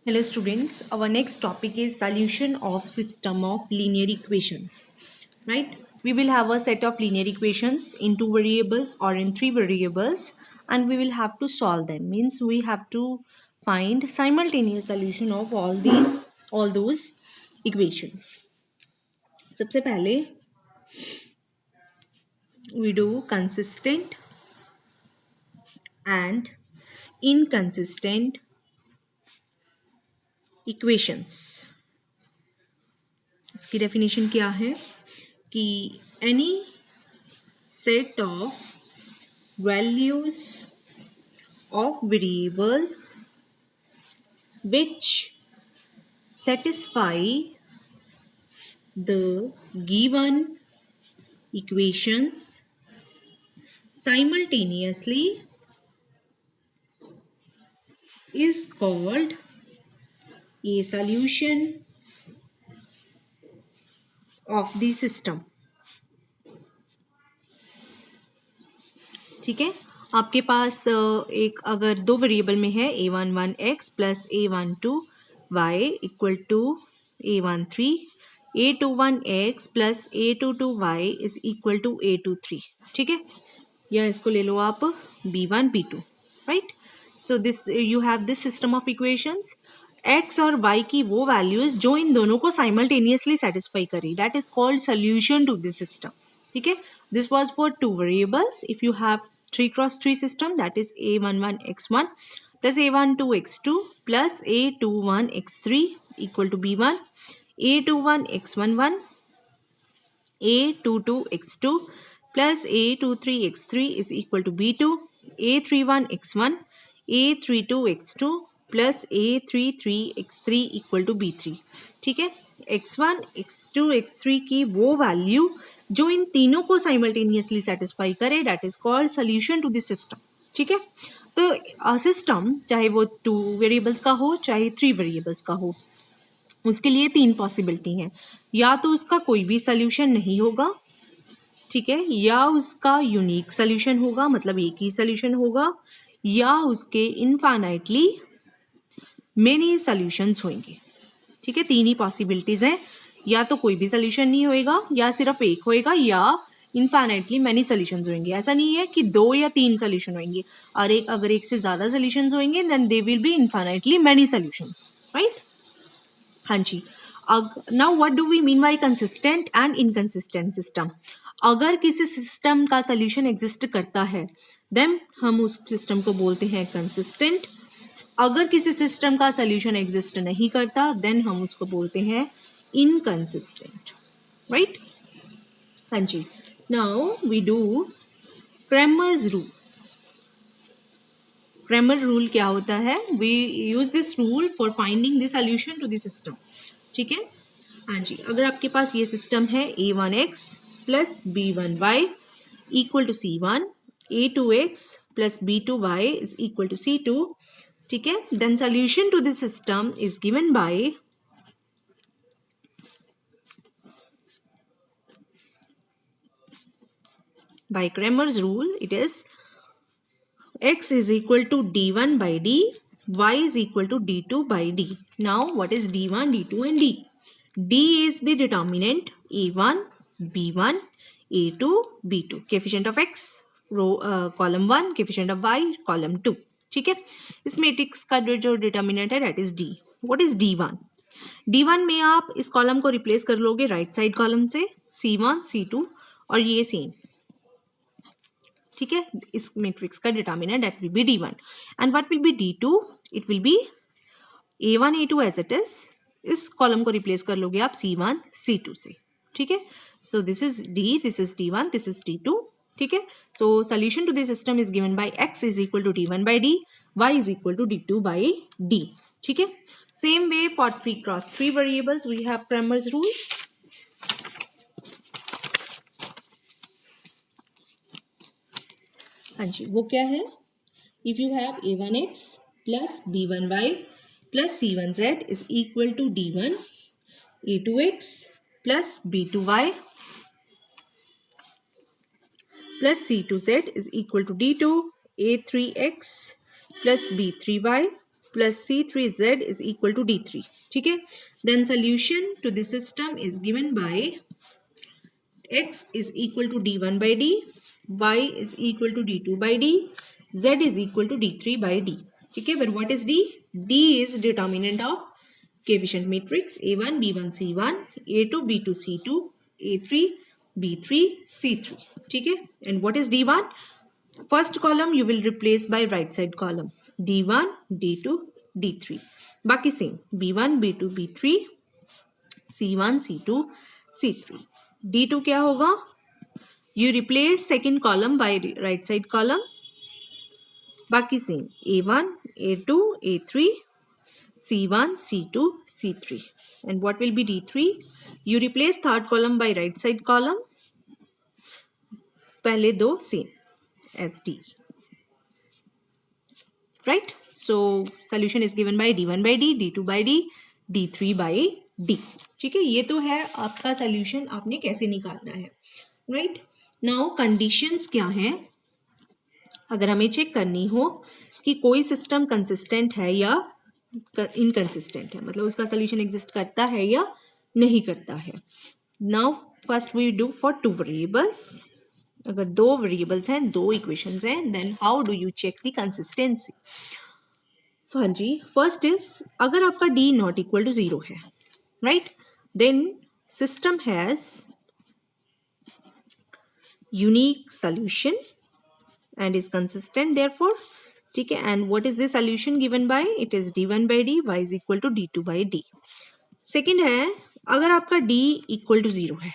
Hello students, our next topic is solution of system of linear equations, right? We will have a set of linear equations in two variables or in three variables and we will have to solve them. Means we have to find simultaneous solution of all those equations. सबसे पहले we do consistent and inconsistent equations. इसकी definition क्या है कि any set of values of variables which satisfy the given equations simultaneously is called a solution of the system. ठीक है, आपके पास एक अगर दो वेरिएबल में है a11x plus a12y equal to a13, a21x plus a22y is equal to a23. ठीक है, या इसको ले लो आप b1 b2, right. So this you have this system of equations. x और y की वो वैल्यूज जो इन दोनों को साइमल्टेनियसली सेटिस्फाई करी, that is called solution to this system. ठीक है, this was for two variables. If you have 3x3 system, that is a11x1 plus a12x2 plus a21x3 equal to b1, a21x11 a22x2 plus a23x3 is equal to b2, a31x1 a32x2 plus a33x3 equal to b3. ठीक है, x1 x2 x3 की वो value जो इन तीनों को simultaneously satisfy करे, that is called solution to this system. ठीक है, तो सिस्टम चाहे वो 2 वेरिएबल्स का हो चाहे 3 वेरिएबल्स का हो, उसके लिए 3 पॉसिबिलिटी हैं. या तो उसका कोई भी सोल्यूशन नहीं होगा, ठीक है, या उसका यूनिक सोल्यूशन होगा, मतलब एक ही सोल्यूशन होगा, या उसके इनफाइनाइटली मेनी सोल्यूशंस होंगे. ठीक है, 3 ही पॉसिबिलिटीज हैं. या तो कोई भी सोल्यूशन नहीं होएगा, या सिर्फ एक होएगा, या इनफाइनाइटली मैनी सोल्यूशंस होंगे. ऐसा नहीं है कि 2 या 3 सोल्यूशन होंगे, और अगर एक से ज्यादा सोल्यूशंस होंगे then they will be infinitely many solutions, right. हाँ जी. Now what do we mean by consistent and inconsistent system. अगर किसी सिस्टम का सोल्यूशन एग्जिस्ट करता है देन हम उस सिस्टम को बोलते हैं कंसिस्टेंट. अगर किसी सिस्टम का सोल्यूशन एग्जिस्ट नहीं करता देन हम उसको बोलते हैं इनकंसिस्टेंट, राइट. हाँ जी. Now we do Cramer's rule. Cramer rule क्या होता है? We use this rule for finding the solution to the system. ठीक है, हाँ जी. अगर आपके पास ये सिस्टम है a1x plus b1y equal to c1, a2x plus b2y is equal to c2. ठीक है, then solution to this system is given by Cramer's rule. It is x is equal to d1 by d, y is equal to d2 by d. Now what is d1, d2 and d? D is the determinant a1, b1, a2, b2. Coefficient of x row column 1, coefficient of y column 2. ठीक है, इस matrix का जो determinant है that is d. What is d1? d1 में आप इस column को रिप्लेस कर लोगे राइट साइड कॉलम से, c1 c2 और ये सेम. ठीक है, इस मैट्रिक्स का determinant that will be d1. And what will be d2? It will be a1 a2 as it is. इस कॉलम को रिप्लेस कर लोगे आप c1 c2 से. ठीक है, so this is d, this is d1, this is d2. ठीक है, so solution to this system is given by x is equal to d1 by d, y is equal to d2 by d. ठीक है, same way for 3x3 variables we have Cramer's rule. हाँ जी, वो क्या है? If you have a1x plus b1y plus c1z is equal to d1, a2x plus b2y plus c2z is equal to d2, a3x plus b3y plus C3Z is equal to D3. ठीक है, then solution to this system is given by x is equal to d1 by d, y is equal to d2 by d, z is equal to d3 by d. ठीक है, but what is d? D is determinant of coefficient matrix a1 b1 c1, a2 b2 c2, a3 b3 c3. ठीक है, and what is d1? First column you will replace by right side column d1 d2 d3, बाकी same b1 b2 b3 c1 c2 c3. d2 क्या होगा? You replace second column by right side column, बाकी same a1 a2 a3 c1 c2 c3. And what will be d3? You replace third column by right side column, पहले दो same as d. Right? So solution is given by d1 by d, d2 by d, d3 by d. ठीक है, ये तो है आपका solution, आपने कैसे निकालना है. राइट, नाउ कंडीशंस क्या हैं अगर हमें चेक करनी हो कि कोई सिस्टम कंसिस्टेंट है या इनकंसिस्टेंट है, मतलब उसका सोल्यूशन एग्जिस्ट करता है या नहीं करता है. Now first we do for two variables. अगर दो वेरिएबल्स हैं, दो इक्वेशंस हैं, then how do you check the consistency. हाँ जी, फर्स्ट इज अगर आपका d नॉट इक्वल टू 0 है, right, then system has unique solution and is consistent therefore. ठीक है, and what is the solution given by? It is d1 by d, y is equal to d2 by d. Second है अगर आपका d equal to 0 है,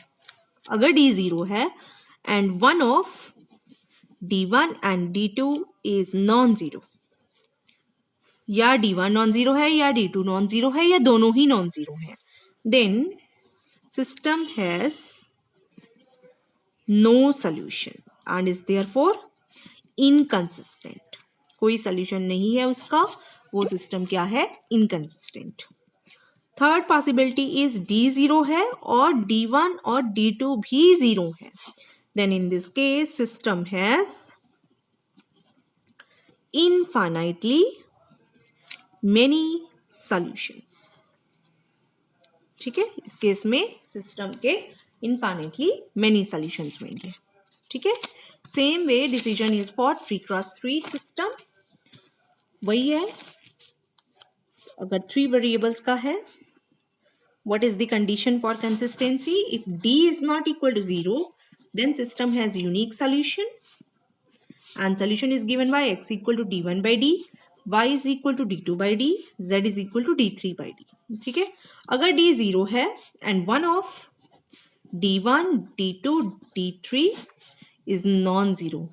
अगर d 0 है and one of d1 and d2 is non-zero, या d1 non-zero है या d2 non-zero है या दोनों ही non-zero है, then system has no solution and is therefore inconsistent. कोई solution नहीं है उसका, वो system क्या है? Inconsistent. Third possibility is d0 है और d1 और d2 भी 0 है. Then in this case system has infinitely many solutions. ठीक है, इस केस में सिस्टम के infinitely many solutions होंगे. ठीक है, same way decision is for 3x3 system. वही है, अगर 3 वेरिएबल्स का है, what is the condition for consistency? If d is not equal to 0, then system has unique solution and solution is given by x equal to d1 by d, y is equal to d2 by d, z is equal to d3 by d. ठीक है, अगर d 0 है and one of d1 d2 d3 is non-zero,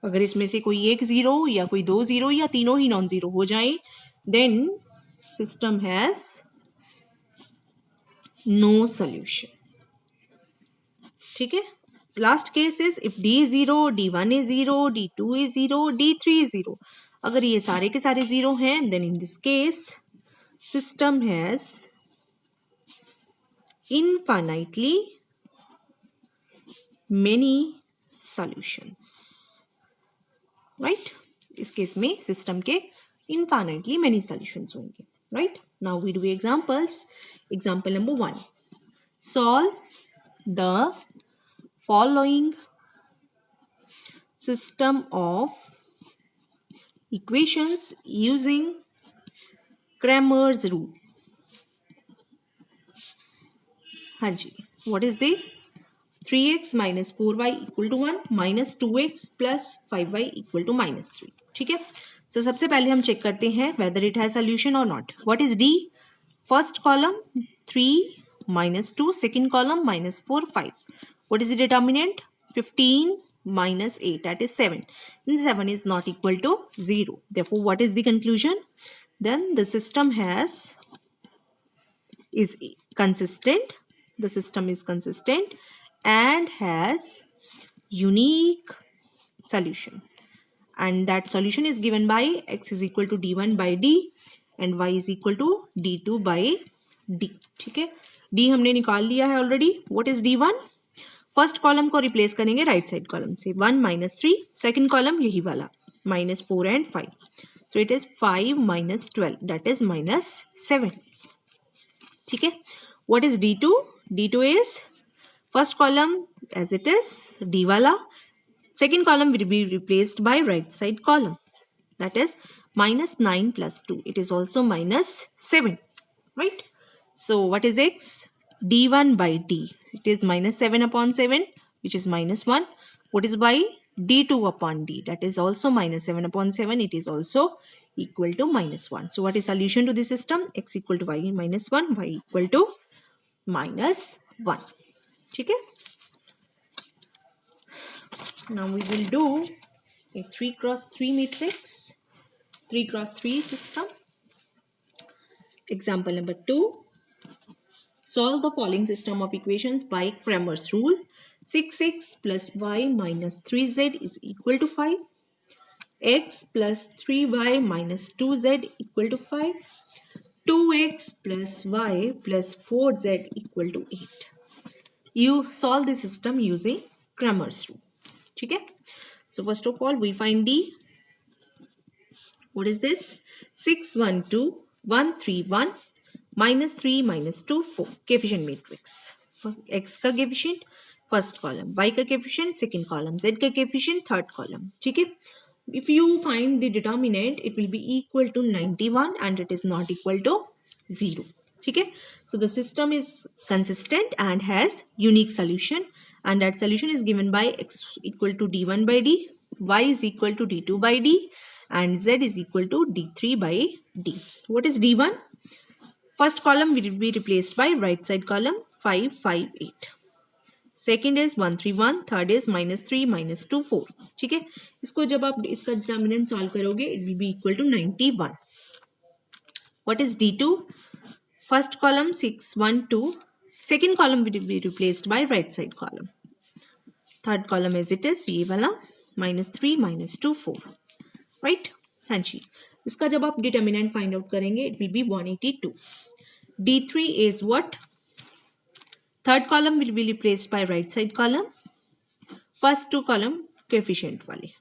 अगर इसमें से कोई एक 0 या कोई 2 0 या तीनों ही non-zero हो जाए, then system has no solution. ठीक है, last case is if d is 0, d1 is 0, d2 is 0, d3 is 0. अगर ये सारे के सारे 0 हैं, then in this case system has infinitely many solutions. Right? इस केस में सिस्टम के infinitely many solutions होंगे. Right? Now we do examples. Example number 1. Solve the following system of equations using Cramer's rule. हाँ जी, what is the 3x minus 4y equal to 1 minus 2x plus 5y equal to minus 3. ठीक है, so सबसे पहले हम check करते हैं whether it has solution or not. What is D? First column 3 minus 2, second column minus 4 5. What is the determinant? 15 minus 8, that is 7. And 7 is not equal to 0. Therefore, what is the conclusion? Then the system is consistent. The system is consistent and has unique solution. And that solution is given by x is equal to d1 by d and y is equal to d2 by d. ठीक है, d हमने निकाल लिया है already. What is d1? First column को replace करेंगे right side column से, 1 minus 3. Second column यही वाला, -4 and 5. So it is 5 minus 12, that is minus 7. ठीक है. What is D2? D2 is first column as it is, D wala. Second column will be replaced by right side column. That is minus 9 plus 2. It is also minus 7. Right? So what is X? D1 by D. It is minus 7 upon 7, which is minus 1. What is Y? D2 upon D. That is also minus 7 upon 7. It is also equal to minus 1. So what is solution to this system? X equal to Y minus 1. Y equal to minus 1. ठीक है. Now we will do a 3 cross 3 matrix, 3 cross 3 system. Example number 2. Solve the following system of equations by Cramer's rule. 6x plus y minus 3z is equal to 5. X plus 3y minus 2z equal to 5. 2x plus y plus 4z equal to 8. You solve the system using Cramer's rule. ठीक है. So first of all we find D. What is this? 6 1 2 1 3 1 minus 3 minus 2 4. Coefficient matrix. X का coefficient first column, Y का coefficient second column, Z का coefficient third column. ठीक है. If you find the determinant, it will be equal to 91 and it is not equal to 0. ठीक है. So the system is consistent and has unique solution, and that solution is given by X equal to D1 by D, Y is equal to D2 by D, and Z is equal to D3 by D. What is D1? First column will be replaced by right side column 5 5 8. Second is 1 3 1. Third is minus 3 minus 2 4. ठीक है. इसको जब आप इसका determinant solve करोगे it will be equal to 91. What is D2? First column 6 1 2. Second column will be replaced by right side column. Third column as it is, ये वाला minus 3 minus 2 4. Right? हाँ जी. इसका जब आप डिटर्मिनेंट फाइंड आउट करेंगे it will be 182. D3 is what? Third column will be replaced by right side column. First two column coefficient वाले.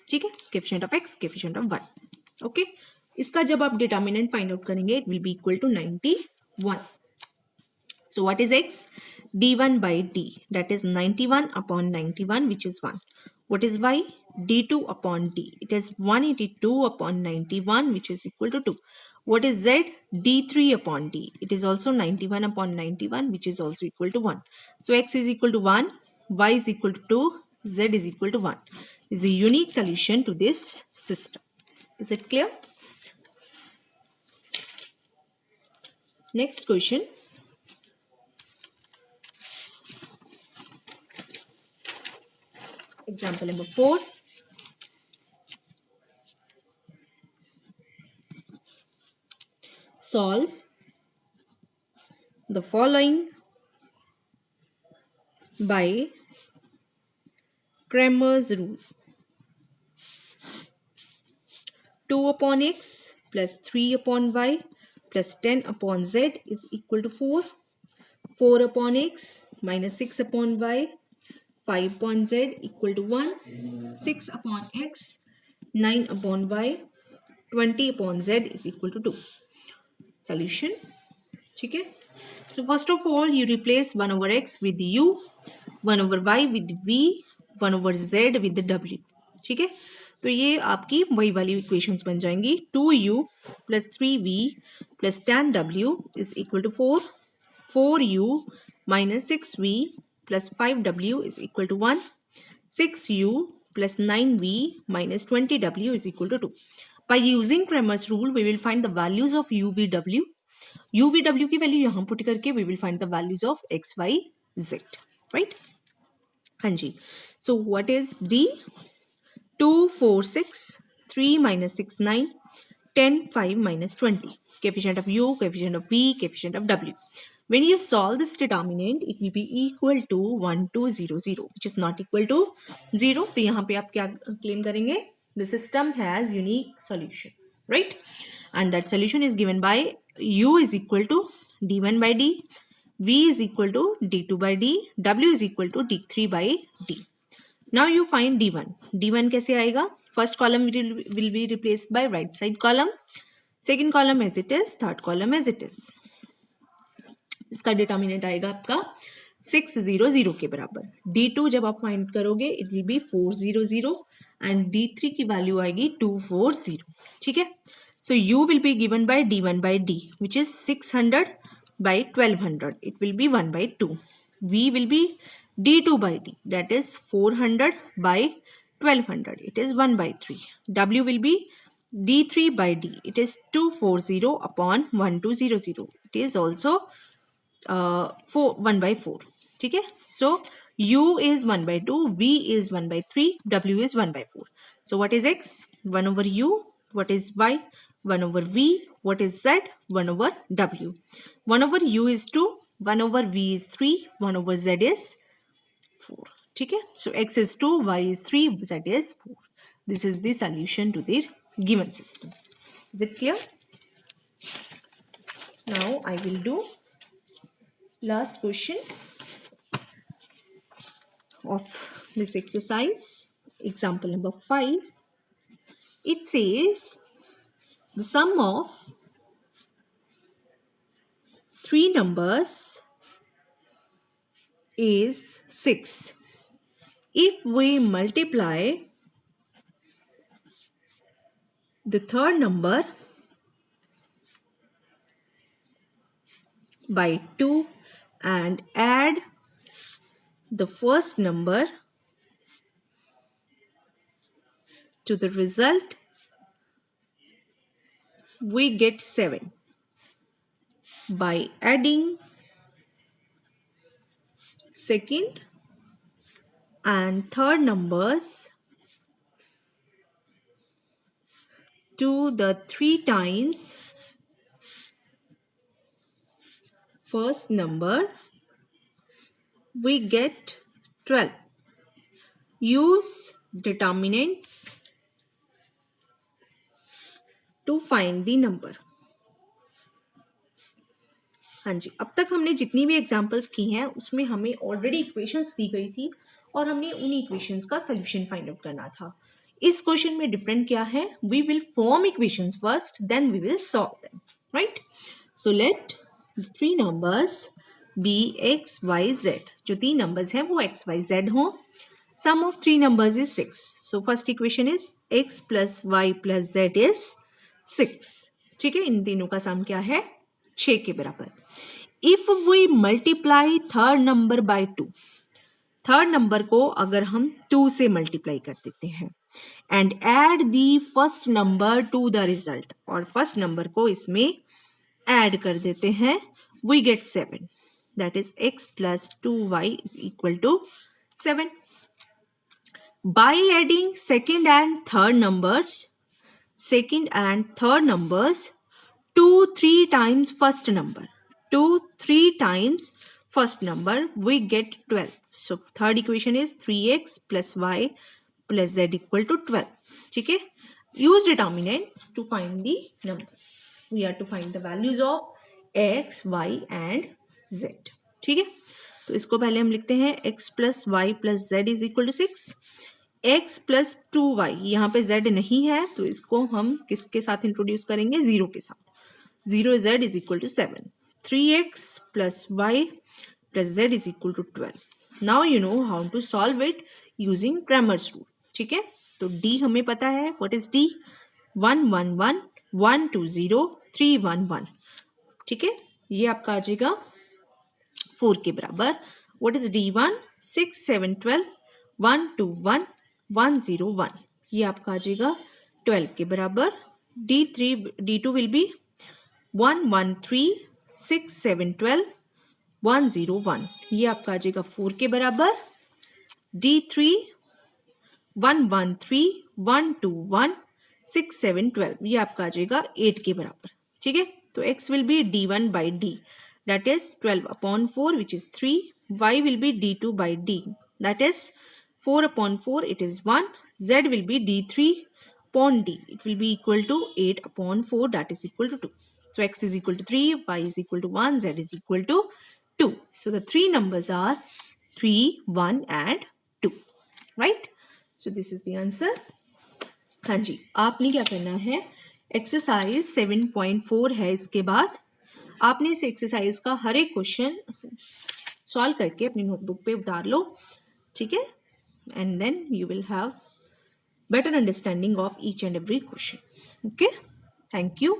ठीक है. Coefficient of x, coefficient of y. Okay. इसका जब आप डिटर्मिनेंट फाइंड आउट करेंगे it will be equal to 91. So what is x? D1 by D. That is 91 upon 91, which is 1. What is y? D2 upon D. It is 182 upon 91, which is equal to 2. What is z? D3 upon D. It is also 91 upon 91, which is also equal to 1. So x is equal to 1, y is equal to 2, z is equal to 1. This is the unique solution to this system. Is it clear? Next question. Example number 4. Solve the following by Cramer's rule. 2 upon x plus 3 upon y plus 10 upon z is equal to 4. 4 upon x minus 6 upon y, 5 upon z equal to 1. 6 upon x, 9 upon y, 20 upon z is equal to 2. Solution. ठीक है. So first of all you replace 1 over x with u, 1 over y with v, 1 over z with w. ठीक है. तो ये आपकी वही वाली equations बन जाएंगी. 2u plus 3v plus tan w is equal to 4. 4u minus 6v plus 5w is equal to 1. 6u plus 9v minus 20w is equal to 2. By using Cramer's rule, we will find the values of u, v, w. u, v, w की value यहाँ put करके we will find the values of x, y, z. Right? हाँ जी. So what is D? 2 4 6, 3 minus 6 9, 10 5 minus 20. Coefficient of u, coefficient of v, coefficient of w. When you solve this determinant, it will be equal to 1 2 0 0, which is not equal to 0. तो यहाँ पे आप क्या claim करेंगे? The system has unique solution, right? And that solution is given by u is equal to d1 by d, v is equal to d2 by d, w is equal to d3 by d. Now you find d1. d1 कैसे आएगा? First column will be replaced by right side column, second column as it is, third column as it is. इसका determinant आएगा आपका 600 के बराबर. D2 जब आप find करोगे it will B 400 and D3 की वैल्यू आएगी 240. ठीक है. So U will be given by D1 by D, which is 600 by 1200. It will be 1 by 2. V will be D2 by D, that is 400 by 1200. It is 1 by 3. W will be D3 by D. It is 240 upon 1200. It is also 1 by 4. ठीक है. So U is 1 by 2, V is 1 by 3, W is 1 by 4. So what is X? 1 over U. What is Y? 1 over V. What is Z? 1 over W. 1 over U is 2, 1 over V is 3, 1 over Z is 4. ठीक है. So X is 2, Y is 3, Z is 4. This is the solution to the given system. Is it clear? Now I will do last question of this exercise, example number 5. It says the sum of three numbers is 6. If we multiply the third number by 2 and add the first number to the result, we get 7. By adding second and third numbers to the 3 times first number, we get 12. Use determinants to find the number. हाँ जी, अब तक हमने जितनी भी examples की हैं उसमें हमें ऑलरेडी इक्वेशंस दी गई थी और हमने उन इक्वेशंस का सोल्यूशन फाइंड आउट करना था. इस क्वेश्चन में डिफरेंट क्या है? We will form equations first, then we will solve them. Right. So let three numbers be X Y Z. जो 3 नंबर्स हैं वो एक्स वाई जेड हों. Sum of 3 numbers is 6. So first equation is X plus Y plus Z is 6. ठीक है. इन तीनों का सम क्या है? 6 के बराबर. If we multiply third number by 2, third number को अगर हम 2 से मल्टीप्लाई कर देते हैं and add the first number to the result, और फर्स्ट नंबर को इसमें ऐड कर देते हैं, we get 7. That is x plus 2y is equal to 7. By adding second and third numbers 2-3 times first number. 2-3 times first number, we get 12. So third equation is 3x plus y plus z equal to 12. ठीक है. Use determinants to find the numbers. We have to find the values of x, y and z. ठीक है. तो इसको पहले हम लिखते हैं x plus y plus z is equal to 6. x plus 2y, यहाँ पे z नहीं है तो इसको हम किसके साथ इंट्रोड्यूस करेंगे? 0 के साथ. 0z is equal to 7. 3x plus y plus z is equal to 12. Now you know how to solve it using Cramer's rule. ठीक है. तो d हमें पता है. What is d? 1 1 1 1 2 0 3 1 1. ठीक है. ये आपका आ जाएगा 4 के बराबर. What is d1? 6 7 12 1 2 1 1 0 1. ये आपका आ जाएगा 12 के बराबर. d2 will be 1 1 3 6 7 12 1 0 1. ये आपका आ जाएगा 4 के बराबर. d3 1 1 3 1 2 1 6 7 12. ये आपका आ जाएगा 8 के बराबर. ठीक है. तो x will be d1 by d, that is 12 upon 4 which is 3. y will be d2 by d, that is 4 upon 4 it is 1. z will be d3 upon d, it will be equal to 8 upon 4, that is equal to 2. So x is equal to 3, y is equal to 1, z is equal to 2. So the three numbers are 3, 1 and 2. Right? So this is the answer. हाँ जी, आपने क्या करना है, exercise 7.4 है, इसके बाद आपने इस एक्सरसाइज का हर एक क्वेश्चन सॉल्व करके अपनी नोटबुक पे उतार लो, ठीक है, and then you will have better understanding of each and every question. Okay, thank you.